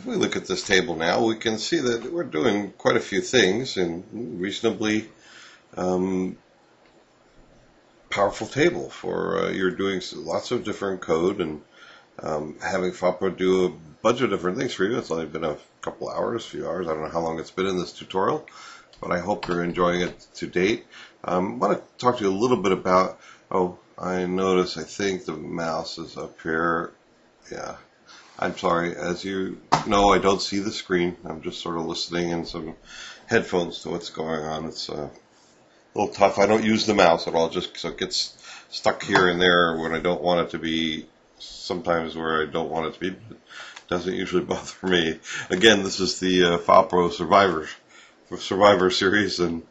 if we look at this table now, we can see that we're doing quite a few things in reasonably powerful table for you're doing lots of different code and having FilePro do a bunch of different things for you. It's only been a couple hours, a few hours. I don't know how long it's been in this tutorial, but I hope you're enjoying it to date. I want to talk to you a little bit about, I notice I think the mouse is up here. Yeah. I'm sorry, as you know, I don't see the screen. I'm just sort of listening in some headphones to what's going on. It's a little tough. I don't use the mouse at all, just so it gets stuck here and there when I don't want it to be, sometimes where I don't want it to be, but it doesn't usually bother me. Again, this is the FilePro Survivor series, and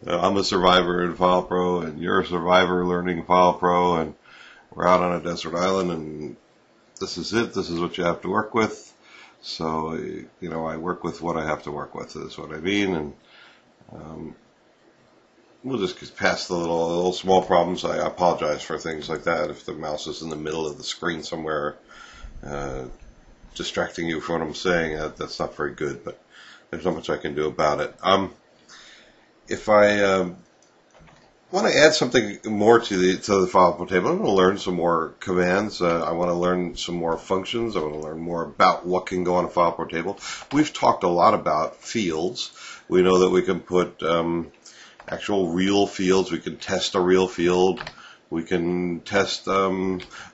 I'm a survivor in FilePro, and you're a survivor learning FilePro, and we're out on a desert island, and this is it. This is what you have to work with. So, you know, I work with what I have to work with, is what I mean. And we'll just get past the little small problems. I apologize for things like that. If the mouse is in the middle of the screen somewhere, distracting you from what I'm saying, that's not very good. But there's not much I can do about it. If I want to add something more to the FilePro table, I'm going to learn some more commands. I want to learn some more functions. I want to learn more about what can go on a FilePro table. We've talked a lot about fields. We know that we can put actual real fields. We can test a real field. We can test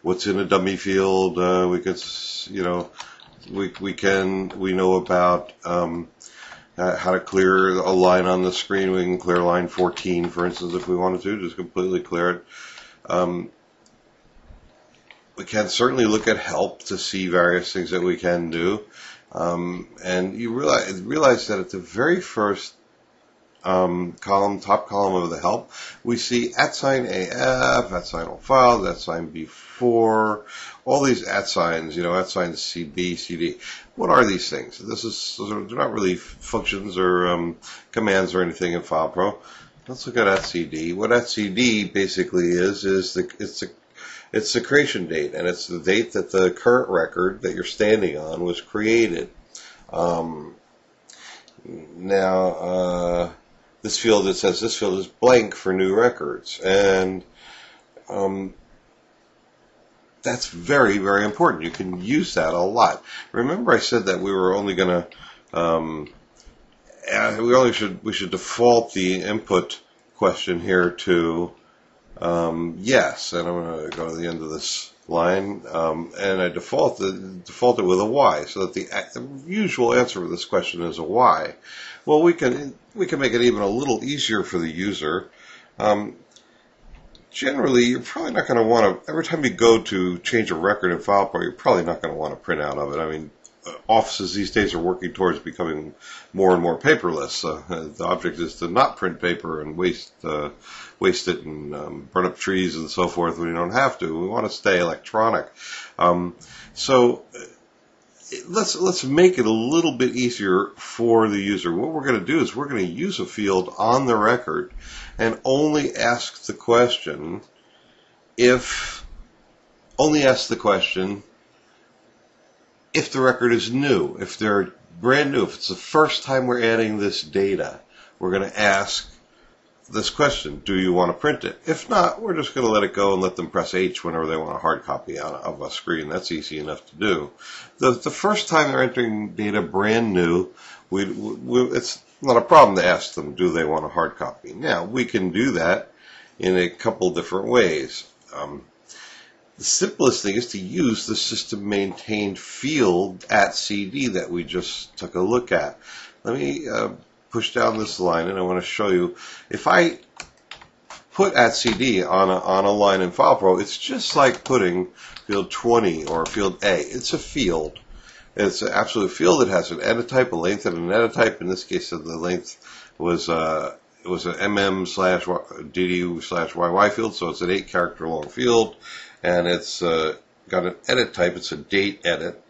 what's in a dummy field. We know about how to clear a line on the screen. We can clear line 14, for instance, if we wanted to, just completely clear it. We can certainly look at help to see various things that we can do. And you realize that at the very first top column of the help, we see @AF, @all files, @B4, all these @signs, @CB, CD. What are these things? They're not really functions or commands or anything in FilePro. Let's look at @CD. What @CD basically is it's the creation date, and it's the date that the current record that you're standing on was created. This field, it says this field is blank for new records, and that's very, very important. You can use that a lot. Remember, I said that we were only going to we should default the input question here to yes, and I'm going to go to the end of this line, and I default it with a Y, so that the usual answer for this question is a Y. Well, we can make it even a little easier for the user. Generally, you're probably not going to want to, every time you go to change a record in FilePro, you're probably not going to want to print out of it. I mean, offices these days are working towards becoming more and more paperless. The object is to not print paper and waste it and burn up trees and so forth when you don't have to. We want to stay electronic. So let's make it a little bit easier for the user. What we're going to do is we're going to use a field on the record and only ask the question if the record is new, if they're brand new, if it's the first time we're adding this data, we're going to ask this question, do you want to print it? If not, we're just going to let it go and let them press H whenever they want a hard copy of a screen. That's easy enough to do. The first time they're entering data brand new, it's not a problem to ask them, do they want a hard copy? Now, we can do that in a couple different ways. The simplest thing is to use the system maintained field @CD that we just took a look at. Let me push down this line, and I want to show you. If I put @CD on a line in FilePro, it's just like putting field 20 or field A. It's a field. It's an absolute field. It has an edit type, a length, and an edit type. In this case, the length was an mm/DDU/YY field, so it's an 8-character long field, and it's got an edit type. It's a date edit.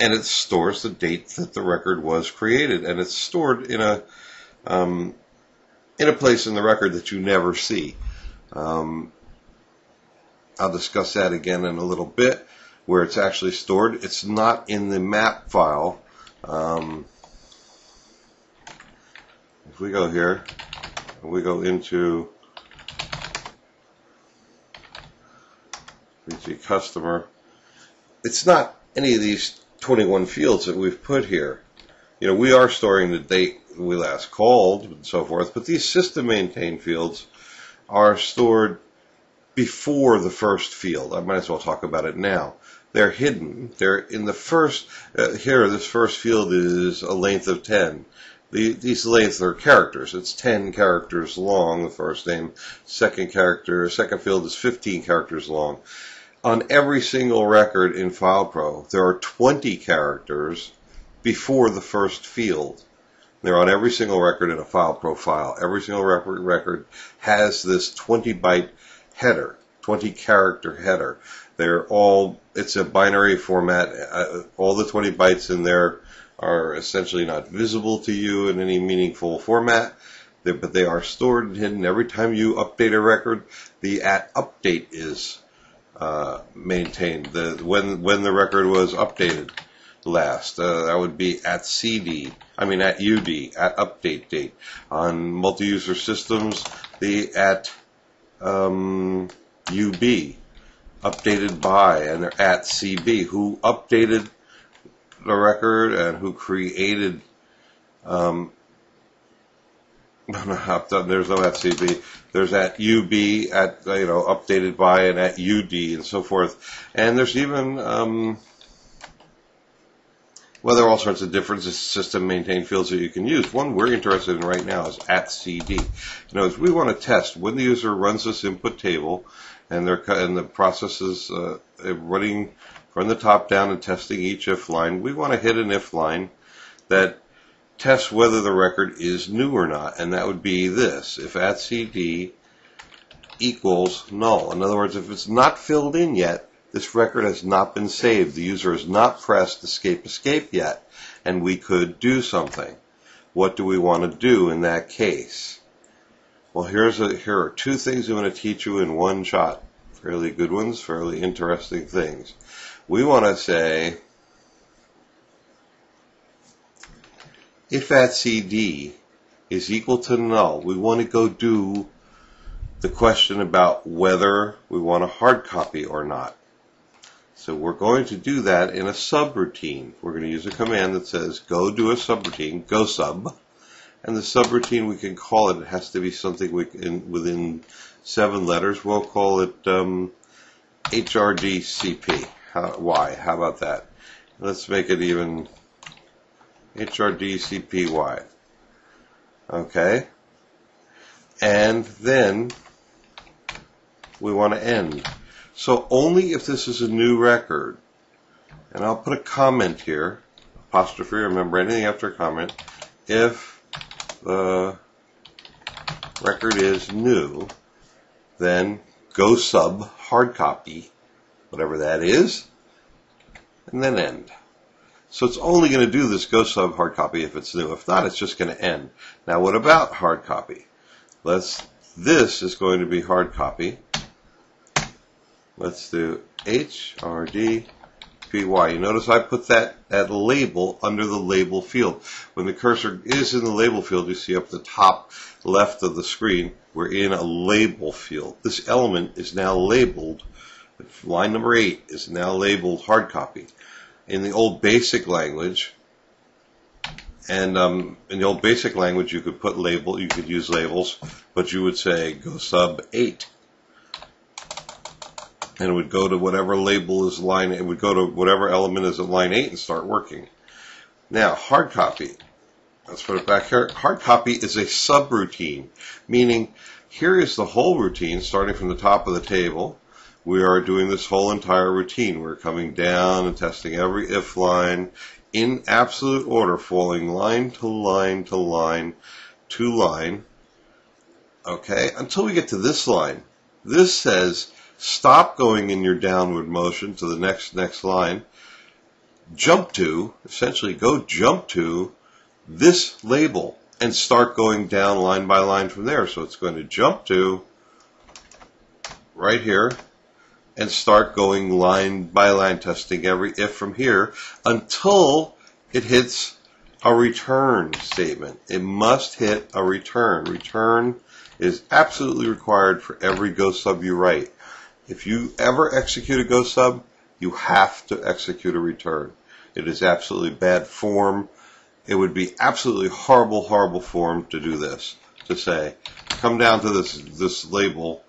And it stores the date that the record was created, and it's stored in a place in the record that you never see. I'll discuss that again in a little bit. where it's actually stored. It's not in the map file. If we go here, we go into VG customer, it's not any of these 21 fields that we've put here. You know, we are storing the date we last called and so forth, but these system maintained fields are stored before the first field. I might as well talk about it now. They're hidden. They're in the first, here, this first field is a length of 10. These lengths are characters. It's 10 characters long, the first name. Second field is 15 characters long. On every single record in FilePro, there are 20 characters before the first field. They're on every single record in a FilePro file. Every single record has this 20-byte header, 20-character header. It's a binary format. All the 20 bytes in there are essentially not visible to you in any meaningful format, but they are stored and hidden. Every time you update a record, the @update is maintained. When the record was updated last, that would be @UD, @update date. On multi-user systems, the @UB, updated by, and they're @CB, who updated the record and who created, there's no @CB, there's @UB, updated by, and @UD, and so forth. And there's even, there are all sorts of different system maintained fields that you can use. One we're interested in right now is @CD. If we want to test when the user runs this input table, and the process is running from the top down and testing each if line, we want to hit an if line that tests whether the record is new or not, and that would be this: if @CD equals null. In other words, if it's not filled in yet, this record has not been saved. The user has not pressed escape yet, and we could do something. What do we want to do in that case? Well, here are two things I'm going to teach you in one shot. Fairly good ones, fairly interesting things. We want to say, if @CD is equal to null, we want to go do the question about whether we want a hard copy or not. So we're going to do that in a subroutine. We're going to use a command that says go do a subroutine, go sub. And the subroutine, we can call it has to be something within 7 letters. We'll call it HRDCP. Y. How about that? Let's make it even HRDCPY. Okay. And then we want to end. So only if this is a new record, and I'll put a comment here, apostrophe, remember anything after a comment, if the record is new, then go sub hard copy, whatever that is, and then end. So it's only going to do this go sub hard copy if it's new. If not, it's just going to end. Now what about hard copy? This is going to be hard copy. Let's do HRDPY. You notice I put that label under the label field. When the cursor is in the label field, you see up the top left of the screen, we're in a label field. This element is now labeled, line number 8 is now labeled hard copy. In the old basic language, and in the old basic language you could you could use labels, but you would say go sub 8. And it would go to whatever label is it would go to whatever element is at line 8 and start working. Now, hard copy. Let's put it back here. Hard copy is a subroutine, meaning here is the whole routine starting from the top of the table. We are doing this whole entire routine. We're coming down and testing every if line in absolute order, falling line to line to line to line. Okay, until we get to this line. This says stop going in your downward motion to the next line. Essentially jump to this label and start going down line by line from there. So it's going to jump to right here and start going line by line testing every if from here until it hits a return statement. It must hit a return. Return is absolutely required for every Go sub you write. If you ever execute a Go sub, you have to execute a return. It is absolutely bad form. It would be absolutely horrible form to do this. To say, come down to this label,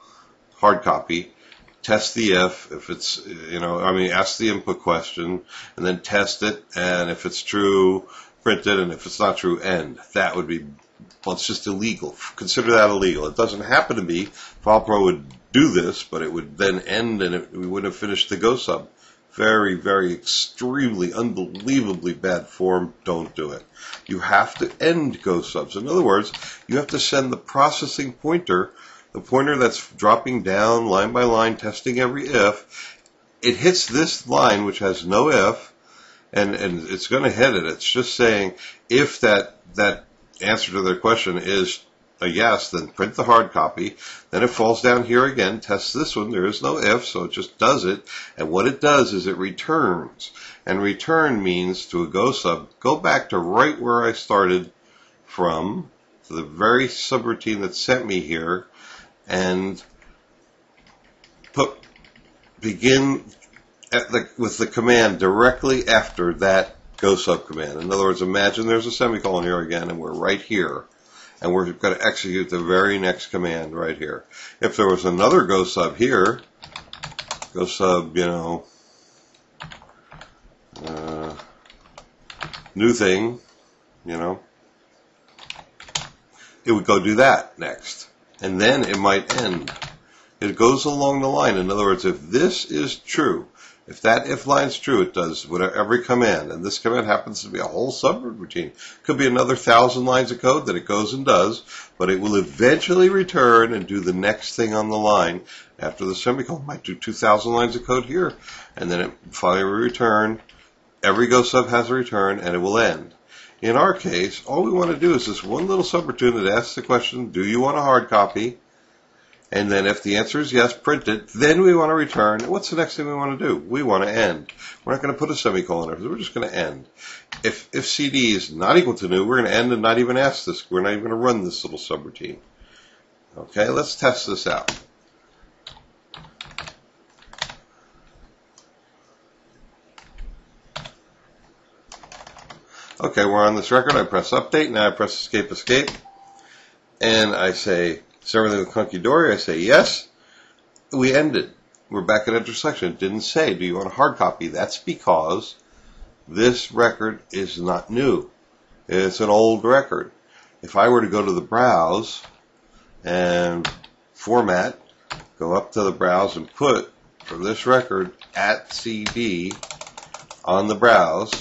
hard copy, test the if it's, ask the input question, and then test it, and if it's true, print it, and if it's not true, end. That would be, well, it's just illegal. Consider that illegal. It doesn't happen to be. FilePro would do this, but it would then end, and we wouldn't have finished the Go sub. Very, extremely, unbelievably bad form. Don't do it. You have to end Go subs. In other words, you have to send the processing pointer, the pointer that's dropping down line by line, testing every if. It hits this line, which has no if, and it's going to hit it. It's just saying if that answer to their question is a yes, then print the hard copy. Then it falls down here again, tests this one. There is no if, so it just does it. And what it does is it returns. And return means to a Go sub, go back to right where I started from, to the very subroutine that sent me here, and begin with the command directly after that Go sub command. In other words, imagine there's a semicolon here again, and we're right here. And we're going to execute the very next command right here. If there was another Go sub here, Go sub, new thing, it would go do that next. And then it might end. It goes along the line. In other words, if this is true, if that if line's true, it does every command. And this command happens to be a whole subroutine. Could be another 1,000 lines of code that it goes and does, but it will eventually return and do the next thing on the line after the semicolon. It might do 2,000 lines of code here, and then it finally will return. Every Go sub has a return, and it will end. In our case, all we want to do is this one little subroutine that asks the question, do you want a hard copy? And then if the answer is yes, print it. Then we want to return. What's the next thing we want to do? We want to end. We're not going to put a semicolon there. We're just going to end. If CD is not equal to new, we're going to end and not even ask this. We're not even going to run this little subroutine. Okay, let's test this out. Okay, we're on this record. I press update. Now I press escape. And I say, is everything with hunky dory? I say yes. We ended. We're back at intersection. It didn't say, do you want a hard copy? That's because this record is not new. It's an old record. If I were to go to the browse and format, go up to the browse and put for this record at CD on the browse,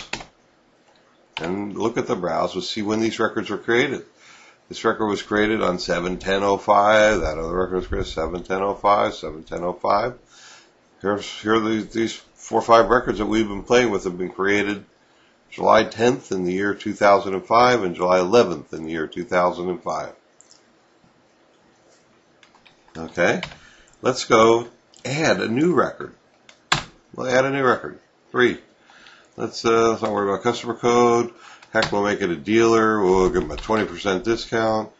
and look at the browse, we'll see when these records were created. This record was created on 7/10/05. That other record was created 7/10/05, 7/10/05. Here are these 4 or 5 records that we've been playing with have been created July 10th in the year 2005 and July 11th in the year 2005. Okay, let's go add a new record. We'll add a new record. 3. Let's not worry about customer code. Heck, we'll make it a dealer. We'll give them a 20% discount.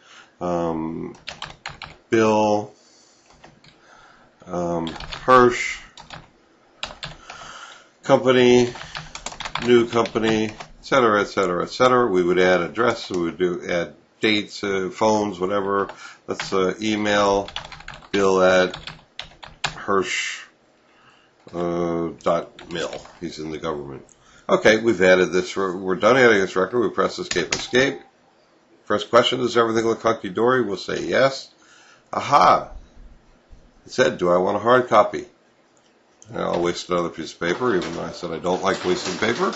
Bill, Hirsch, company, new company, etc., etc., etc. We would add address. We would add dates, phones, whatever. Let's email Bill at Hirsch .mil. He's in the government. Okay, we've added this. We're done adding this record. We press escape. First question, does everything look hunky-dory? We'll say yes. Aha! It said, do I want a hard copy? And I'll waste another piece of paper, even though I said I don't like wasting paper.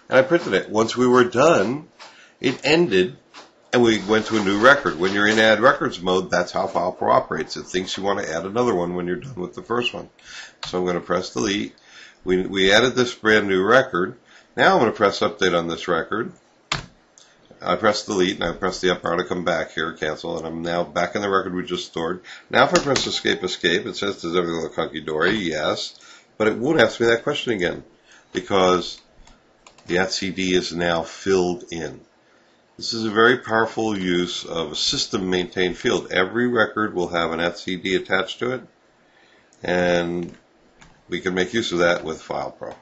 And I printed it. Once we were done, it ended, and we went to a new record. When you're in add records mode, that's how FilePro operates. It thinks you want to add another one when you're done with the first one. So I'm going to press delete. We added this brand new record. Now I'm going to press update on this record. I press delete and I press the up arrow to come back here, cancel, and I'm now back in the record we just stored. Now if I press escape, it says, does everything look hunky-dory? Yes. but it won't ask me that question again because the @cd is now filled in. This is a very powerful use of a system-maintained field. Every record will have an @cd attached to it, and we can make use of that with FilePro.